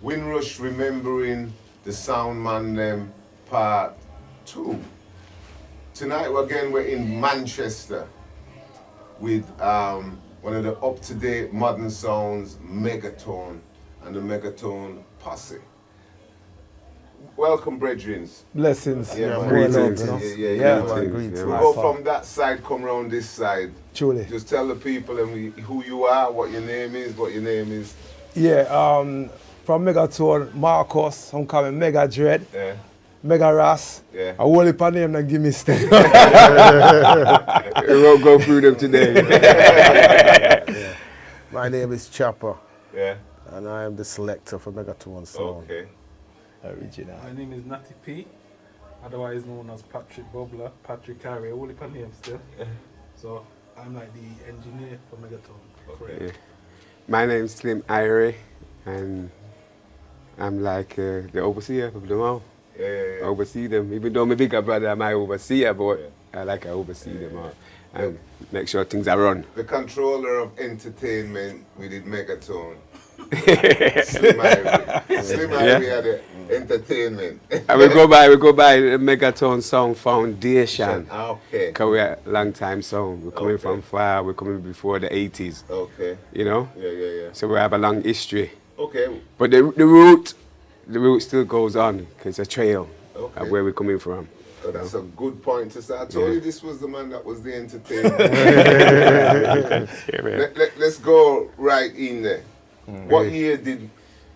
Windrush Remembering the Sound Man them Part 2. Tonight we're in Manchester with one of the up-to-date modern sounds, Megatone and the Megatone Posse. Welcome, brethren. Blessings. Yeah, greetings. Greetings. We'll go from that side, come around this side. Truly. Just tell the people who you are, what your name is. Yeah, from Megatone, Marcus, I'm coming Mega Dread, Yeah. Mega Ras. Yeah. I won't leave a name and give me step. We won't go through them today. Yeah. My name is Chopper. Yeah. And I am the selector for Megatone Sound. Okay. Original. My name is Natty P, otherwise known as Patrick Bubbler, Patrick Carey, all the name still. So I'm like the engineer for Megatone. Correct. Yeah. My name's Slim Irie, and I'm like the overseer of them all. Yeah. I oversee them. Even though my bigger brother, I'm my overseer, but I oversee them all and make sure things are run. The controller of entertainment within Megatone. Slim Irie had the entertainment. And we go by the Megatone Sound Foundation. Okay. Because we're a long time sound. We're coming from far, we're coming before the 80s. Okay. You know? Yeah. So we have a long history. Okay. But the route still goes on, because it's a trail of where we're coming from. So that's a good point to start. I told you this was the man that was the entertainment. Let's go right in there. What year did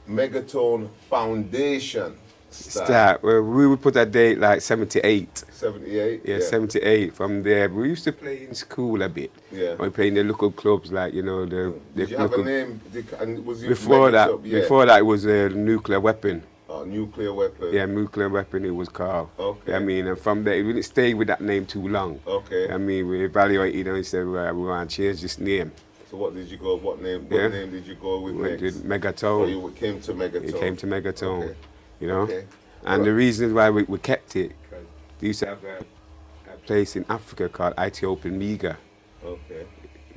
Megatone Foundation start? Well, we would put a date like 78. 78? Yeah, 78. From there, we used to play in school a bit. Yeah. We play in the local clubs, like, you know, Did you have a name? And was it before Megatone? that, it was a nuclear weapon. Oh, nuclear weapon. Yeah, nuclear weapon it was called. Okay. I mean, and from there, we didn't stay with that name too long. Okay. I mean, we evaluated and said, we want to change this name. So what did you go? What name did you go with We next? did Megatone. Oh, you came to Megatone. It came to Megatone. Okay. You know. Okay. And the reason why we kept it, we used to have a place in Africa called Ethiopian Mega. Okay.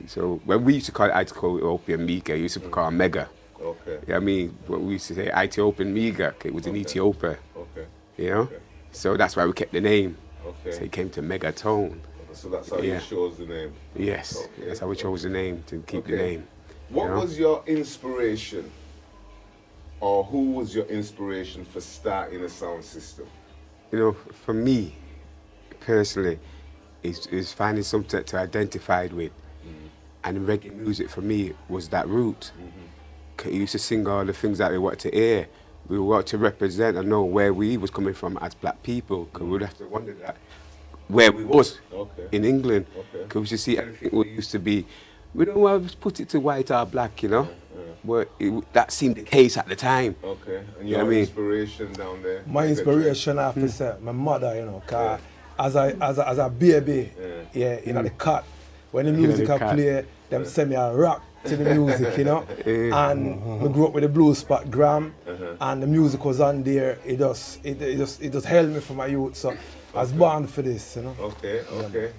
So when we used to call it Ethiopian Mega, we used to call it Mega. Okay. Yeah, I mean, what we used to say Ethiopian Mega, it was in Ethiopia. Okay. You know? Okay. So that's why we kept the name. Okay. So it came to Megatone. So that's how you chose the name. Yes, Okay. that's how we chose the name, to keep the name. What was your inspiration, or who was your inspiration for starting a sound system? You know, for me, personally, is finding something to identify with. And reggae music for me was that route. I used to sing all the things that we wanted to hear. We wanted to represent and know where we was coming from as black people, because we would have to wonder that where we was in England. Because we used to see everything we used to be. We don't want to put it to white or black, you know. But that seemed the case at the time. Okay. And your inspiration down there? My inspiration, I have to say, my mother, you know, cause as a baby, in the cut, when the music I play, them send me a rock to the music, you know. And we grew up with the blues spot gram, and the music was on there. It just held me from my youth. So I was born for this, you know. Okay.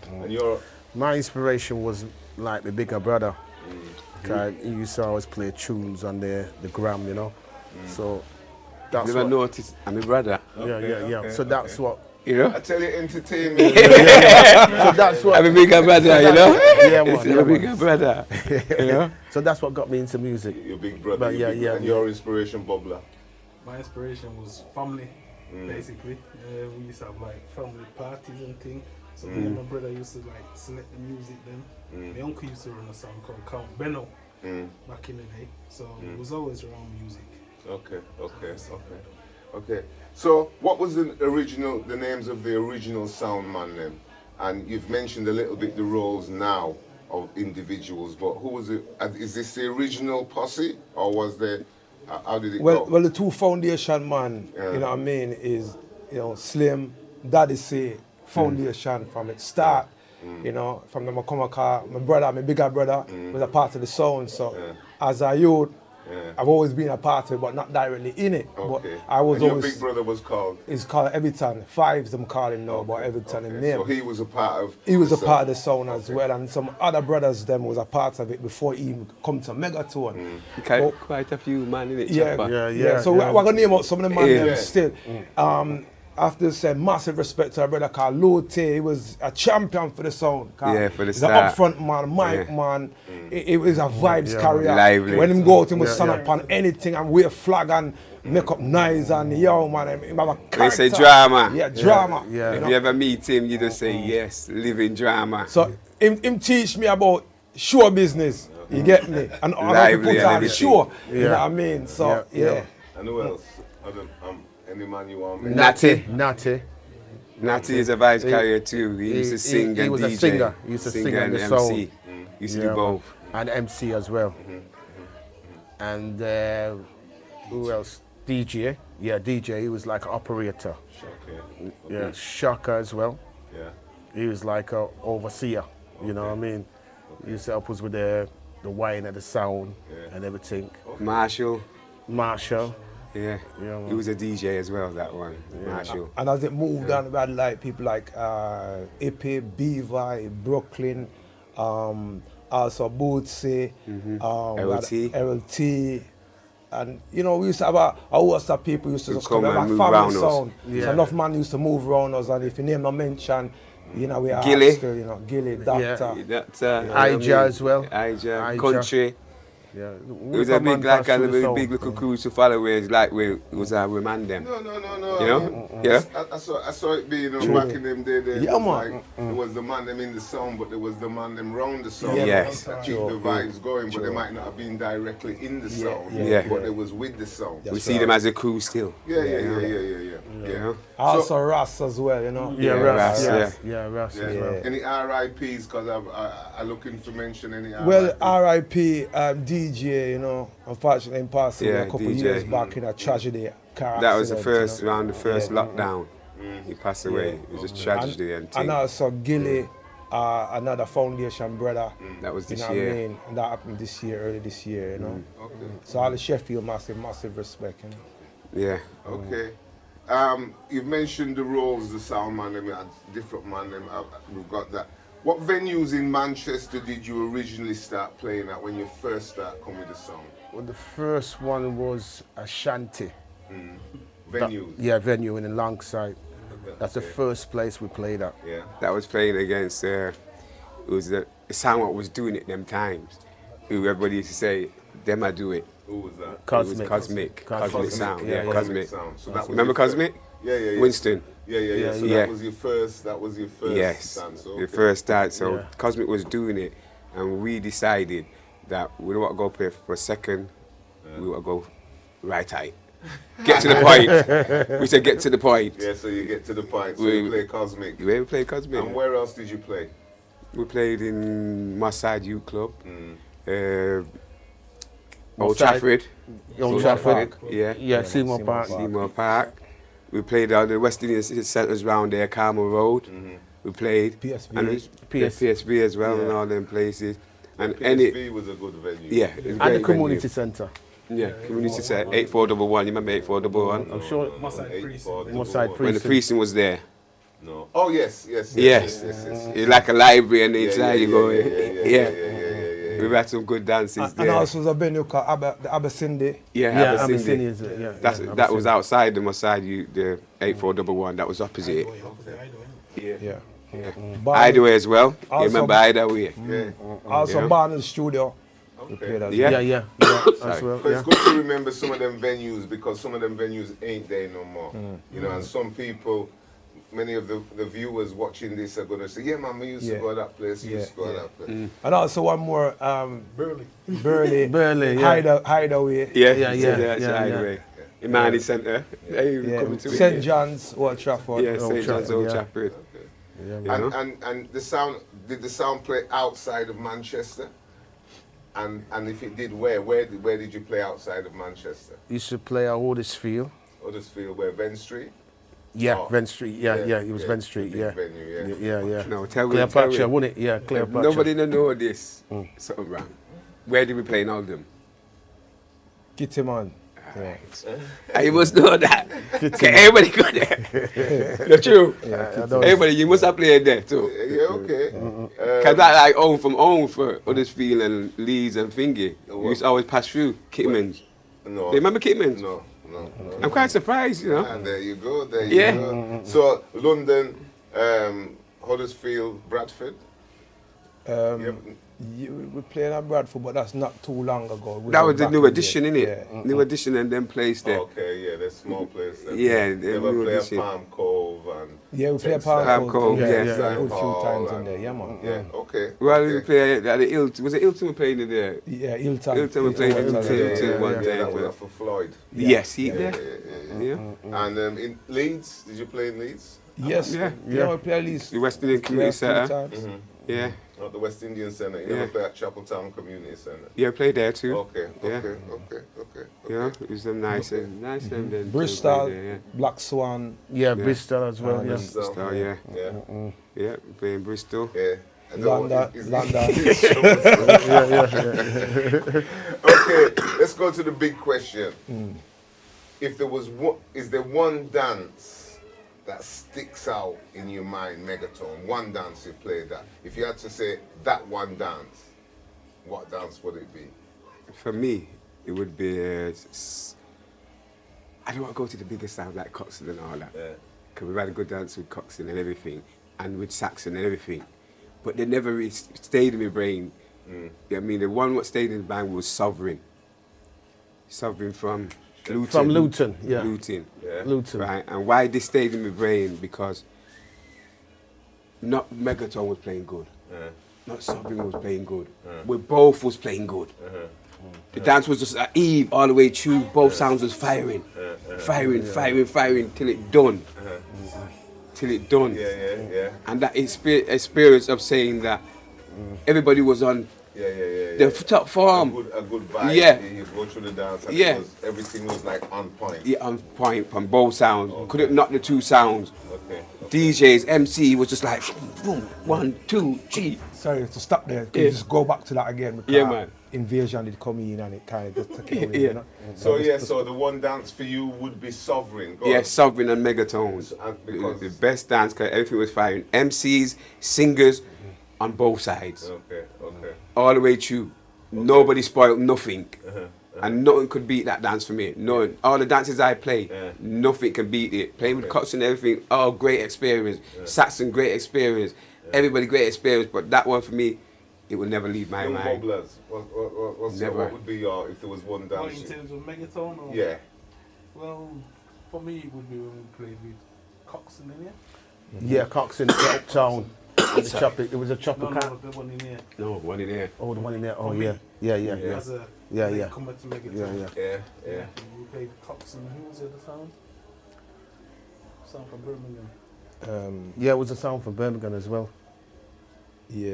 And my inspiration was like my bigger brother. He used to always play tunes on the gram, you know. So that's Never noticed, I'm a brother. Yeah. So that's what. You know? I tell you, entertainment. So that's what. I'm a bigger brother, you know? Yeah, man. I'm a bigger brother. You know? So that's what got me into music. Your big brother. But And your inspiration, Bubbler? My inspiration was family, basically. We used to have like family parties and things. So me and my brother used to like select the music then. My uncle used to run a song called Count Benno back in the day. So it was always around music. Okay. So what was the names of the original sound man then? And you've mentioned a little bit the roles now of individuals, but who was it? Is this the original posse, or was there? How did it go? Well, the two foundation man, you know what I mean, is, you know, Slim, Daddy say foundation from its start. You know, from the Makomaka, my brother, my bigger brother, was a part of the sound. So as a youth, Yeah. I've always been a part of it, but not directly in it. Okay. But I was and your always. big brother was called? It's called Everton. Fives, them call him now, but Everton in name. So he was a part of. He was the a part of the sound as well, and some other brothers them was a part of it before he even come to Megatone. Quite a few man in it. Yeah, Chopper. yeah. So we're gonna name out some of the man Yeah. them still. I have to say massive respect to our brother called Lote. He was a champion for the sound. Yeah, for the He's start. an upfront man, mic Yeah. man. It was a vibes carrier. Lively. When him go out, he would stand up on anything and wear flag and make up noise and yo man, him have a character. They say drama. Yeah, drama. Yeah. If you ever meet him, you just say yes, living drama. So him teach me about show business. You get me? And how to Lively put and on the everything. show. You know what I mean? So yeah. And who else? Any man you want me? Natty. Natty is a vibe carrier too. He used to sing he and was DJ. a singer. He used to sing and on the MC. sound. Used to do both. And MC as well. And who else? DJ. Yeah, DJ. He was like an operator. Okay. Yeah, Shaka as well. Yeah. He was like a overseer. You know what I mean? He used to help us with the wine and the sound and everything. Marshall. Marshall. Yeah. Yeah, He was a DJ as well, that one. Marshall. And as it moved on, we had like people like Ipe, Beaver, Brooklyn, also Bootsy, LT. LT. And you know, we used to have a host of people used to just come come, and have a move family round us. sound. Yeah. So enough man used to move around us, and if you name no mention, you know, we are Gilly. still, you know, Gilly, Doctor. That's Ija as well. Ija. Ija. Country. Yeah. It was a big, like a big little crew to follow with, like we was we man them. No. You know? Yeah. I saw it being back in them days. Yeah, man. Like, there was the man them in the sound, but there was the man them round the sound. Yes. That keep the vibes going, but they might not have been directly in the sound. Yeah. But they was with the sound. We see them as a crew still. Yeah. You know? Also Ras as well, you know. Yeah, Russ. Russ, Yeah, Russ as well. Any RIPs? Because I'm looking to mention any RIPs. Well, R.I.P. DJ, you know, unfortunately passed away Yeah, a couple DJ. years back in a tragedy car That was the accident, first, you know. around the first lockdown. He passed away. It was a tragedy and thing. And also Gilly, another foundation brother. That was You this know year. what I mean? And that happened this year, early this year, you know. Okay. So all the Sheffield, massive respect, you know. Yeah. Okay. You've mentioned the roles, the sound man, them, different man, them, we've got that. What venues in Manchester did you originally start playing at when you first started coming to sound? Well, the first one was Ashanti. Venues? Venue in Longside. That's the first place we played at. Yeah. That was playing against, it was the sound what was doing it them times. Who everybody used to say, them I do it. Who was that? It was Cosmic. Cosmic Sound. Yeah, yeah. Cosmic. Sound. So that was Remember your first- Cosmic? Yeah. Winston. Yeah. So Yeah. that was your first. Yes, stand. So, the okay. first start. So Yeah. Cosmic was doing it, and we decided that we don't want to go play for a second. We want to go right height. Get to the point. We said get to the point. Yeah. So you get to the point. So We- you play Cosmic. Where we played Cosmic. And where else did you play? We played in Mossad Youth Club, Mossad. Old Trafford. Old Trafford. Yeah. Yeah, Seymour Park. Seymour Park. We played on the West Indian Centres round there, Carmel Road. We played. PSV. And PSV as well, and all them places. And PSV was a good venue. yeah, it was a And great the community centre. venue. Yeah, community set 8411. You remember 8411? I'm sure Mossad Precinct. Mossad When the Precinct. precinct was there. No. Oh yes. Yes. Yes. It's like a library, and inside you go. Yeah. We've had some good dances And there. also there's a venue called the Abyssinde. Yeah, Yeah, Abyssinde. Abyssinian is it? Yeah. That was outside the Mossad, the 8411. That was opposite it. Yeah. Hideaway as well. You Also- remember Hideaway? Also Yeah. born in the studio. We played as Yeah. Yeah, as well. But Yeah. it's good to remember some of them venues because some of them venues ain't there no more. You know, and some people, many of the viewers watching this are gonna say, yeah man, we used to go to that place, we used to go to that place. And also one more Burley. Burley, yeah. Hideaway. That's Hideaway. Imani Centre. Hey, Yeah. coming to St. it. John's, Old Trafford. Yeah, St. John's Old yeah. Trafford. Yeah, You know? And the sound, did the sound play outside of Manchester? And if it did, where did you play outside of Manchester? Used to play at Huddersfield. Huddersfield, where Venn Street? Yeah, Oh. Venn Street. Yeah, it was Venn Street. Big Yeah. venue, yeah. Yeah. No, tell me. Cleopatra, wouldn't it? Yeah, Cleopatra. Nobody don't know this. Something wrong. Where did we play in Oldham? Kitty man. Yeah. And you must know that. Okay, everybody got there. That's true. Everybody, you must have played there too. Yeah, okay. Cause that like own from own for Huddersfield and Leeds and Thingy. You used to always pass through Kitmans. No. Do you remember Kitmans? No. I'm quite surprised, you know. And there you go. There you go. So London, Huddersfield, Bradford. We played at Bradford, but that's not too long ago. That was the new edition, innit? Yeah. New edition and then placed there. Okay, yeah, there's small place. Yeah, they the ever new play edition. at Palm Cove and. Yeah, we played Palm Palm Cove, Cove. yeah. A good few times in there, yeah, man. Yeah, okay. Well, we okay. play at the Hilton. Was it Hilton we played in there? Yeah, Hilton. Hilton we played in Hilton one Yeah, time. that was for Floyd. Yes, he Yeah. there. And in Leeds, did you play in Leeds? Yes, Yeah. we played at least The West Indian Community Centre. times. Yeah. At the West Indian Centre. You never play at Chapeltown Community Centre. Yeah, I played there too. Okay. Yeah. Yeah, it was them nice them then. Bristol, There, yeah. Black Swan. Yeah, Bristol as well. Yeah. Bristol, yeah. Yeah, playing Bristol. Yeah. London. Okay, let's go to the big question. If there was is there one dance that sticks out in your mind, Megatone? One dance you played that. If you had to say that one dance, what dance would it be? For me, it would be. I don't want to go to the bigger sound like Coxon and all that. Because we've had a good dance with Coxon and everything, and with Saxon and everything. But they never really stayed in my brain. I mean, the one what stayed in the band was Sovereign. Sovereign from Luton. From Luton, yeah. Luton. Yeah. Luton. Right, and why this stayed in my brain, because not Megatone was playing good, not Sovereign was playing good, we both was playing good. The dance was just at eve all the way through, both sounds was firing, firing till it done. Yeah. And that experience of saying that everybody was on the top form. A good vibe. Yeah. You go through the dance and Yeah. everything was like on point. Yeah, on point from both sounds. Couldn't knock the two sounds. Okay. DJs, MC was just like boom, 1, 2, 3. Sorry to stop there. Can you just go back to that again? Because Yeah, man. Invasion did come in and it kind of just took it away. Yeah. You know? So the one dance for you would be Sovereign. Go Yeah, on. Sovereign and Megatones. And because- The best dance, because everything was firing. MCs, singers on both sides. Okay. All the way through. Nobody spoiled nothing. And nothing could beat that dance for me. No, all the dances I play, nothing can beat it. Playing with Cox and everything, oh, great experience. Saxon, great experience. Everybody, great experience. But that one for me, it will never leave my Young mind. Bobblers, what would be your, if there was one What, dance? in terms of Megatone? Or? Yeah. Well, for me, it would be when we played with Coxon in here. Yeah, Coxon, Uptown. It was a chopper No, cat. the one in here. No, one in there. Oh, the one in there. Oh, For me. yeah. As a Yeah. come back to Megatone. Yeah. We played Coxon. Who was the other sound? Sound from Birmingham. Yeah, it was a sound from Birmingham as well. Yeah.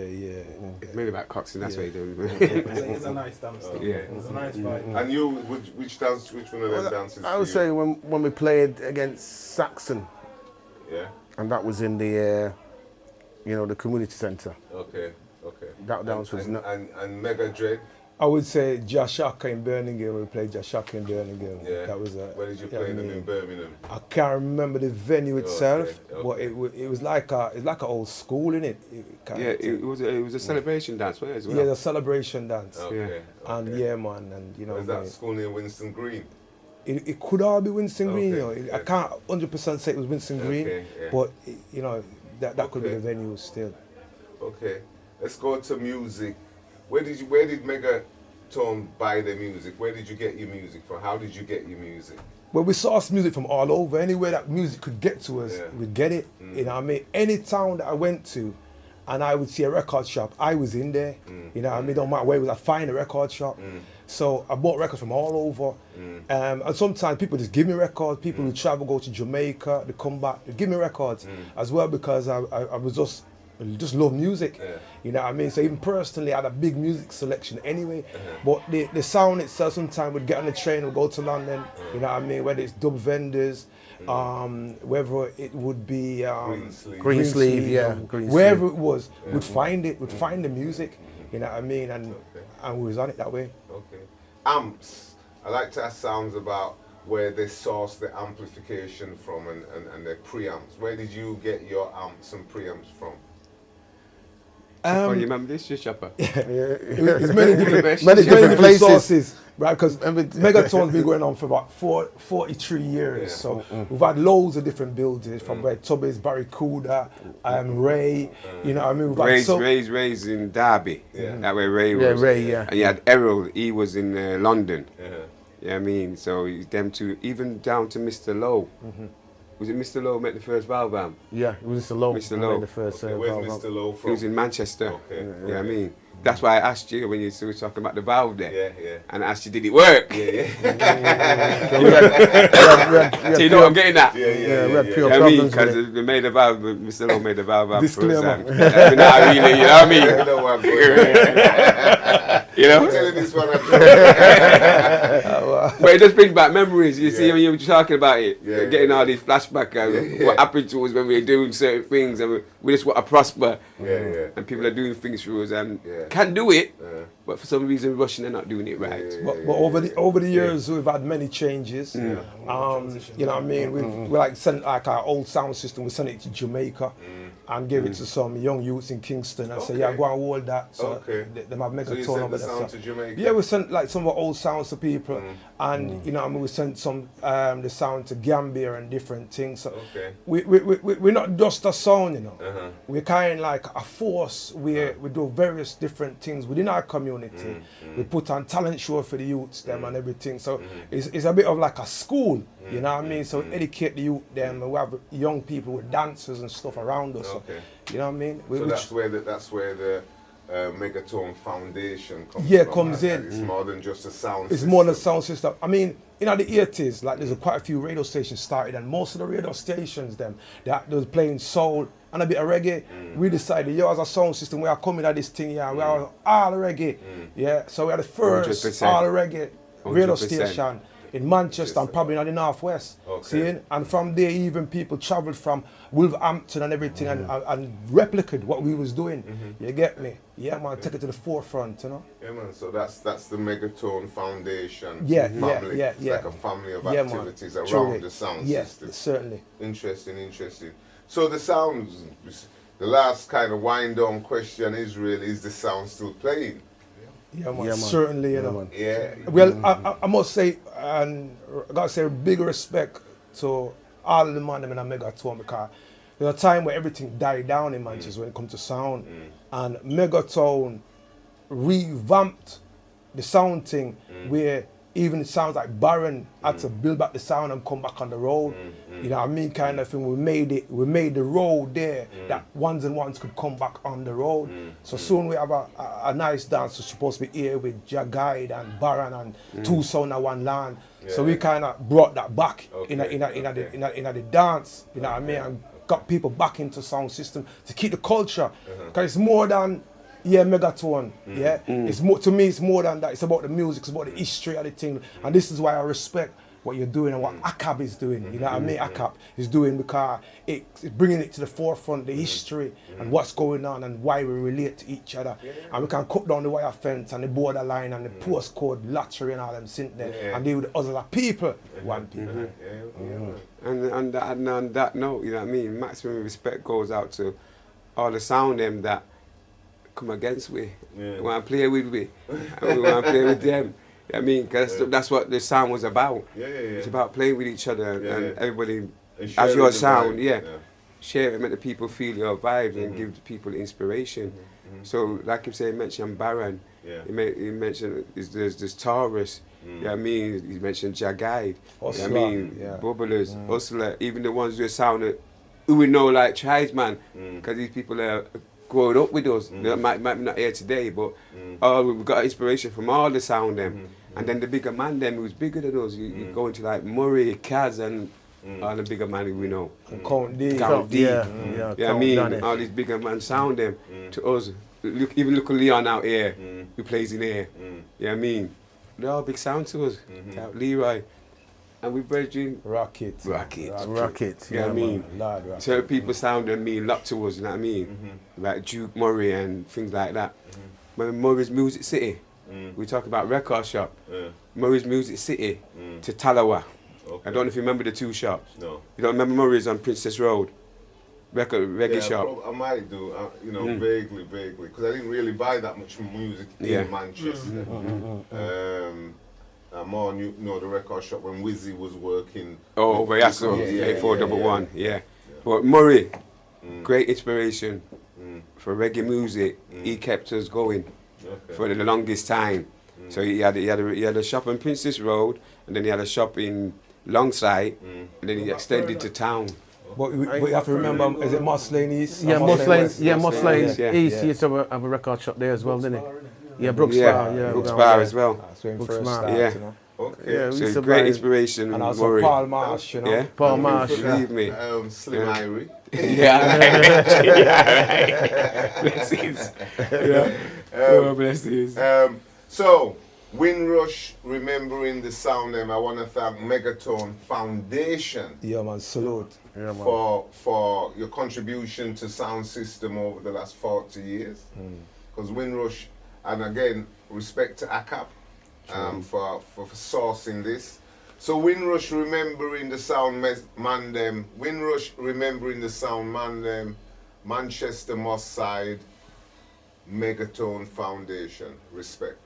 It's mainly about Coxon, that's what he doing. It's a nice dance. Yeah. It's a nice vibe. And you, which one of them dances? I would for say when we played against Saxon, you? Yeah. and that was in the, the community centre. Okay. That dance was not. And Mega Dread. I would say Jashaka in Birmingham. We played Jashaka in Birmingham. Yeah. That was Where did you play them in Birmingham? I can't remember the venue itself, okay. but it was like an old school, innit? Yeah, it was a celebration dance, wasn't it, as well? Yeah, the celebration dance. Okay. And yeah, man, and Was that school near Winston Green? it could all be Winston Green, Okay, I can't 100% say it was Winston Green, Okay, yeah. but that could be Okay. the venue still. Okay. Let's go to music. Where did Megatone buy their music? Where did you get your music from? How did you get your music? Well, we sourced music from all over. Anywhere that music could get to us, we'd get it. You know what I mean? Any town that I went to and I would see a record shop, I was in there. You know what I mean? Don't matter where it was, I find a record shop. So I bought records from all over. And sometimes people just give me records. People who travel, go to Jamaica, they come back, they give me records as well, because I was just love music. You know what I mean? So even personally, I had a big music selection anyway. But the sound itself, sometimes we'd get on the train, we'd go to London, you know what I mean? Whether it's dub vendors, whether it would be Greensleeve. wherever it was, we'd find it, we'd find the music, you know what I mean? And we was on it that way. Okay. Amps. I like to ask sounds about where they source the amplification from and their preamps. Where did you get your amps and preamps from? Oh, you remember this, Chopper? It's many different, Many different places. sources, right? Because Megatone's been going on for about 43 years. Yeah. So we've had loads of different buildings from where Tubby's, Barracuda, Ray. You know what I mean? We've had Ray's in Derby. Yeah. That way Ray was. Yeah, Ray, yeah. And you had Errol, he was in London. Yeah. Yeah, I mean, so them two, even down to Mr. Lowe. Was it Mr. Lowe met the first valve amp? Yeah, it was Mr. Lowe. Mr. Lowe. The first, Okay, where's valve. Mr. Lowe He from? was in Manchester. Okay. You know what I mean? That's why I asked you when you were talking about the valve there. Yeah, yeah. And I asked you, did it work? Yeah, So you know what I'm getting at? Yeah, we had pure You know what I mean? problems with Because it. they made a valve, Mr. Lowe made a valve amp Disclaimer. first. And not really, you know what I mean? I know what I'm going. You know? I'm telling this one. But it just brings back memories. You see, Yeah. when you were talking about it, Yeah, getting yeah. all these flashbacks of what happened to us when we were doing certain things, and we just want to prosper. Yeah. And people are doing things for us and Yeah. can do it, Yeah. but for some reason, Russian are not doing it right. But over the years, we've had many changes. You know what I mean? We like sent like our old sound system. We sent it to Jamaica and gave it to some young youths in Kingston. And said, yeah, go and hold that. So they have So Megatone you sent over the there. sound So- to Jamaica? Yeah, we sent like some of our old sounds to people, and you know, I mean, we sent some the sound to Gambia and different things. So Okay. we're not just a sound, you know. Uh-huh. We're kind of like a force where we do various different things within our community. We put on talent show for the youths them and everything. So it's a bit of like a school, you know what I mean? So we educate the youth them, and we have young people with dancers and stuff around us. So, Okay. you know what I mean? So that's where the Megatone Foundation comes Yeah, from. comes Like, in. It's more than just a sound It's system. more than sound system. I mean, in the 80s, like there's quite a few radio stations started, and most of the radio stations them they was playing soul and a bit of reggae. We decided, yo, as a sound system, we are coming at this thing, yeah, we are all reggae, yeah. So we are the first 100%. all reggae radio 100%. station in Manchester and probably not in the Northwest. Okay. Seeing? And from there, even people travelled from Wolverhampton and everything and replicated what we was doing. You get me? Yeah, man, take it to the forefront, you know. Yeah, man. So that's the Megatone Foundation Yeah, family. yeah, It's yeah. like a family of Yeah, man. activities around Truly. the sound Yes, system. certainly. Interesting. So the sounds, the last kind of wind down question is the sound still playing? Yeah, man. Yeah, man. Certainly, you Yeah, know. man. Yeah. Well, I must say, and I gotta say, big respect to all the man them in a Megatone, because there's a time where everything died down in Manchester when it comes to sound, and Megatone revamped the sound thing where even it sounds like Baron had to build back the sound and come back on the road. You know what I mean, kind of thing. We made the road there that ones and ones could come back on the road. So soon we have a nice dance that's supposed to be here with Jagide and Baron and two sound and one land. So we kind of brought that back in the dance. You know what I mean, and got people back into sound system to keep the culture, because it's more than Megatone. Yeah, it's more, to me, it's more than that. It's about the music, it's about the history of the thing, and this is why I respect what you're doing and what ACAP is doing. You know what I mean? ACAP is doing, because it's bringing it to the forefront, the history and what's going on and why we relate to each other, and we can cut down the wire fence and the borderline and the postcode lottery and all them sitting there and deal with the other people. One people. And on that note, you know what I mean? Maximum respect goes out to all the sound them that come against me, want to play with me, and we want to play with them. You know what I mean? Because that's what the sound was about. It's about playing with each other and everybody, as your sound, share it, make the people feel your vibes and give the people inspiration. So, like you say, mentioned Baron, he mentioned there's Taurus, you know what I mean? He mentioned Jagide, you know what I mean? Bubblers, Hustler, even the ones who sound who we know like Tribesman, because these people are growing up with us. They might be not here today, but we've got inspiration from all the sound them. And then the bigger man them who's bigger than us, you go into like Murray, Kaz and all the bigger man who we know. Count D. Count D. Yeah, Yeah, I mean, all these bigger man sound them to us. Even look at Leon out here, who plays in here. Yeah, I mean, they're all big sound to us. Leroy. And we bridging Rocket. Yeah, I mean, so people sound and mean a lot to us, you know what I mean? Like Duke Murray and things like that. When Murray's Music City, we talk about record shop. Yeah. Murray's Music City to Talawa. Okay. I don't know if you remember the two shops. No. You don't remember Murray's on Princess Road? Reggae Yeah, shop. I might do, you know, vaguely, because I didn't really buy that much music in Manchester. I more knew, the record shop when Wizzy was working. Oh, but that's so 8411. Yeah. But Murray, great inspiration for reggae music. He kept us going for the longest time. So he had a shop on Princess Road, and then he had a shop in Longside, and then he extended to town. But you have to remember, is it Moss Lane East? Yeah, Moss Lane Yeah. East. He used to have a record shop there as well, didn't Bar, he? innit? Yeah, Brooks Yeah, Bar. Yeah, Brooks down Bar there. as well. That's when Brooks first Bar. started, Yeah. you know. Okay. Yeah, we used So to great buy- inspiration, And also Murray. Paul Marsh, you know. Yeah. Paul Marsh. Believe me. Slim Yeah. Irie. Blessings. Yeah. Oh, blessings. So, Windrush, remembering the sound name, I want to thank Megatone Foundation Yeah, man, salute. Yeah, man. for your contribution to sound system over the last 40 years. Because Windrush, and again, respect to ACAP for sourcing this. So Windrush remembering the sound man them, Windrush remembering the sound man them, Manchester Moss Side, Megatone Foundation. Respect.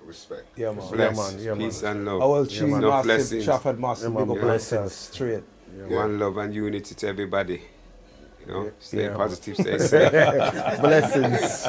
Yeah, man. Bless. Yeah, man. Peace and love. Our cheesy man. No massive, blessings. Trafford massive, Yeah, man. big up Blessings. yourself, straight. One love and unity to everybody. You know, stay Yeah. positive, stay safe. Blessings.